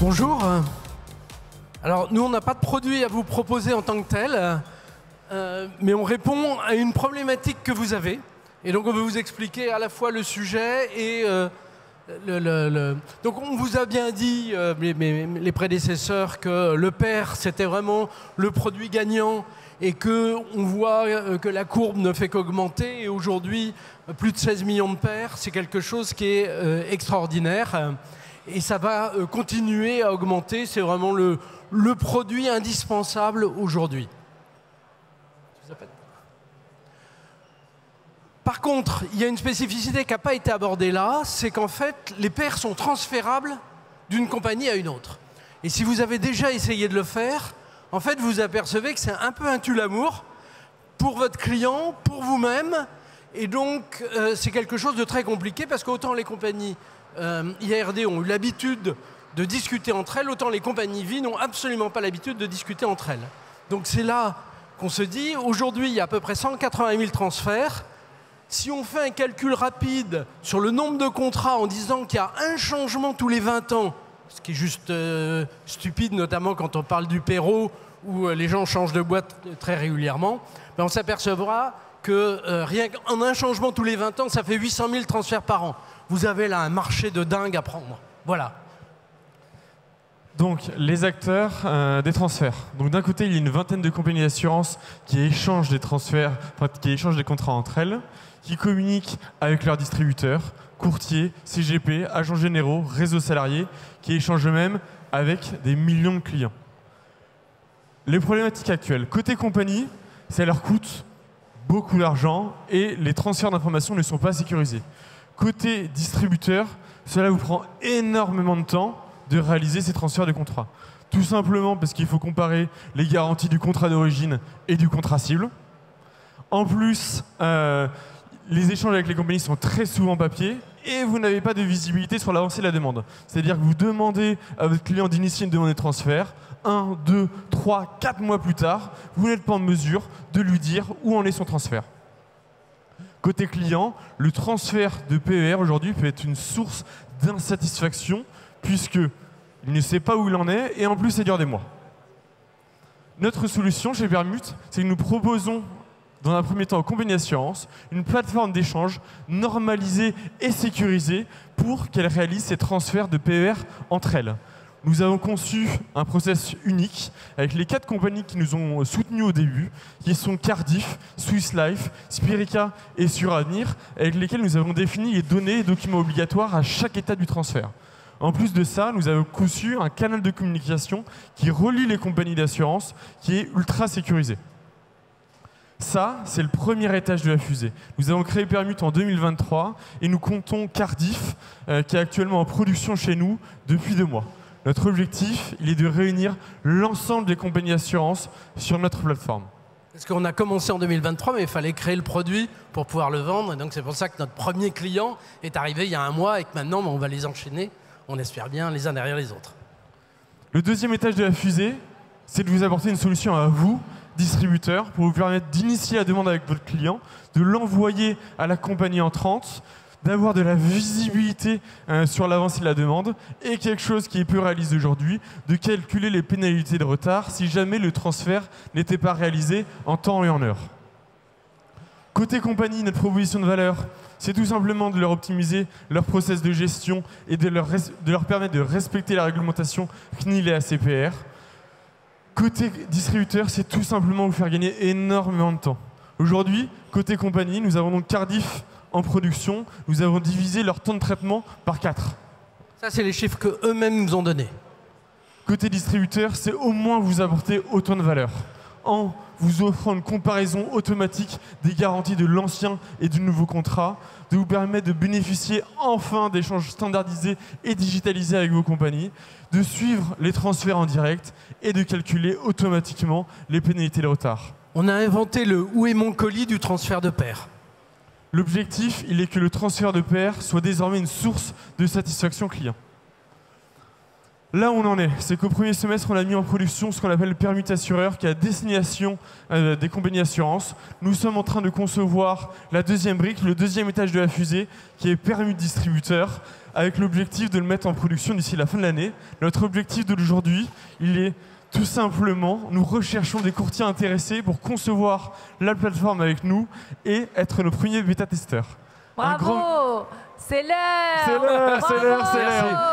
Bonjour. Alors, nous, on n'a pas de produit à vous proposer en tant que tel, mais on répond à une problématique que vous avez. Et donc, on veut vous expliquer à la fois le sujet et Donc, on vous a bien dit, les prédécesseurs, que le pair, c'était vraiment le produit gagnant et qu'on voit que la courbe ne fait qu'augmenter. Et aujourd'hui, plus de 16 millions de pairs, c'est quelque chose qui est extraordinaire. Et ça va continuer à augmenter. C'est vraiment le produit indispensable aujourd'hui. Par contre, il y a une spécificité qui n'a pas été abordée là, c'est qu'en fait, les pairs sont transférables d'une compagnie à une autre. Et si vous avez déjà essayé de le faire, en fait, vous apercevez que c'est un peu un tue-l'amour pour votre client, pour vous-même. Et donc, c'est quelque chose de très compliqué parce qu'autant les compagnies IARD ont eu l'habitude de discuter entre elles, autant les compagnies vie n'ont absolument pas l'habitude de discuter entre elles. Donc c'est là qu'on se dit, aujourd'hui, il y a à peu près 180 000 transferts. Si on fait un calcul rapide sur le nombre de contrats en disant qu'il y a un changement tous les 20 ans, ce qui est juste stupide, notamment quand on parle du Perrault, où les gens changent de boîte très régulièrement, ben on s'apercevra que rien qu'en un changement tous les 20 ans, ça fait 800 000 transferts par an. Vous avez là un marché de dingue à prendre. Voilà. Donc, les acteurs des transferts. Donc, d'un côté, il y a une vingtaine de compagnies d'assurance qui échangent des transferts, enfin, qui échangent des contrats entre elles, qui communiquent avec leurs distributeurs, courtiers, CGP, agents généraux, réseaux salariés, qui échangent eux-mêmes avec des millions de clients. Les problématiques actuelles. Côté compagnie, ça leur coûte beaucoup d'argent et les transferts d'informations ne sont pas sécurisés. Côté distributeur, cela vous prend énormément de temps de réaliser ces transferts de contrats. Tout simplement parce qu'il faut comparer les garanties du contrat d'origine et du contrat cible. En plus, les échanges avec les compagnies sont très souvent papier et vous n'avez pas de visibilité sur l'avancée de la demande. C'est-à-dire que vous demandez à votre client d'initier une demande de transfert, 1, 2, 3, 4 mois plus tard, vous n'êtes pas en mesure de lui dire où en est son transfert. Côté client, le transfert de PER aujourd'hui peut être une source d'insatisfaction puisqu'il ne sait pas où il en est et en plus ça dure des mois. Notre solution chez Permute, c'est que nous proposons dans un premier temps aux compagnies d'assurance une plateforme d'échange normalisée et sécurisée pour qu'elles réalisent ces transferts de PER entre elles. Nous avons conçu un process unique avec les 4 compagnies qui nous ont soutenus au début, qui sont Cardiff, Swiss Life, Spirica et Suravenir, avec lesquels nous avons défini les données et documents obligatoires à chaque étape du transfert. En plus de ça, nous avons conçu un canal de communication qui relie les compagnies d'assurance, qui est ultra sécurisé. Ça, c'est le premier étage de la fusée. Nous avons créé Permute en 2023 et nous comptons Cardiff, qui est actuellement en production chez nous depuis 2 mois. Notre objectif, il est de réunir l'ensemble des compagnies d'assurance sur notre plateforme. Parce qu'on a commencé en 2023, mais il fallait créer le produit pour pouvoir le vendre. Et donc c'est pour ça que notre premier client est arrivé il y a 1 mois et que maintenant, on va les enchaîner, on espère bien, les uns derrière les autres. Le deuxième étage de la fusée, c'est de vous apporter une solution à vous, distributeurs, pour vous permettre d'initier la demande avec votre client, de l'envoyer à la compagnie entrante, d'avoir de la visibilité sur l'avancée de la demande et quelque chose qui est peu réalisé aujourd'hui, de calculer les pénalités de retard si jamais le transfert n'était pas réalisé en temps et en heure. Côté compagnie, notre proposition de valeur, c'est tout simplement de leur optimiser leur process de gestion et de leur permettre de respecter la réglementation CNIL et ACPR. Côté distributeur, c'est tout simplement vous faire gagner énormément de temps. Aujourd'hui, côté compagnie, nous avons donc Cardiff en production, nous avons divisé leur temps de traitement par 4. Ça, c'est les chiffres qu'eux-mêmes nous ont donnés. Côté distributeur, c'est au moins vous apporter autant de valeur. En vous offrant une comparaison automatique des garanties de l'ancien et du nouveau contrat, de vous permettre de bénéficier enfin d'échanges standardisés et digitalisés avec vos compagnies, de suivre les transferts en direct et de calculer automatiquement les pénalités de retard. On a inventé le « Où est mon colis » du transfert de pair. L'objectif, il est que le transfert de pair soit désormais une source de satisfaction client. Là où on en est, c'est qu'au premier semestre, on a mis en production ce qu'on appelle le permis assureur, qui est à destination des compagnies d'assurance. Nous sommes en train de concevoir la deuxième brique, le deuxième étage de la fusée, qui est permis de distributeur, avec l'objectif de le mettre en production d'ici la fin de l'année. Notre objectif d'aujourd'hui, il est tout simplement, nous recherchons des courtiers intéressés pour concevoir la plateforme avec nous et être nos premiers bêta-testeurs. Bravo! C'est l'heure! C'est l'heure, c'est l'heure, c'est l'heure.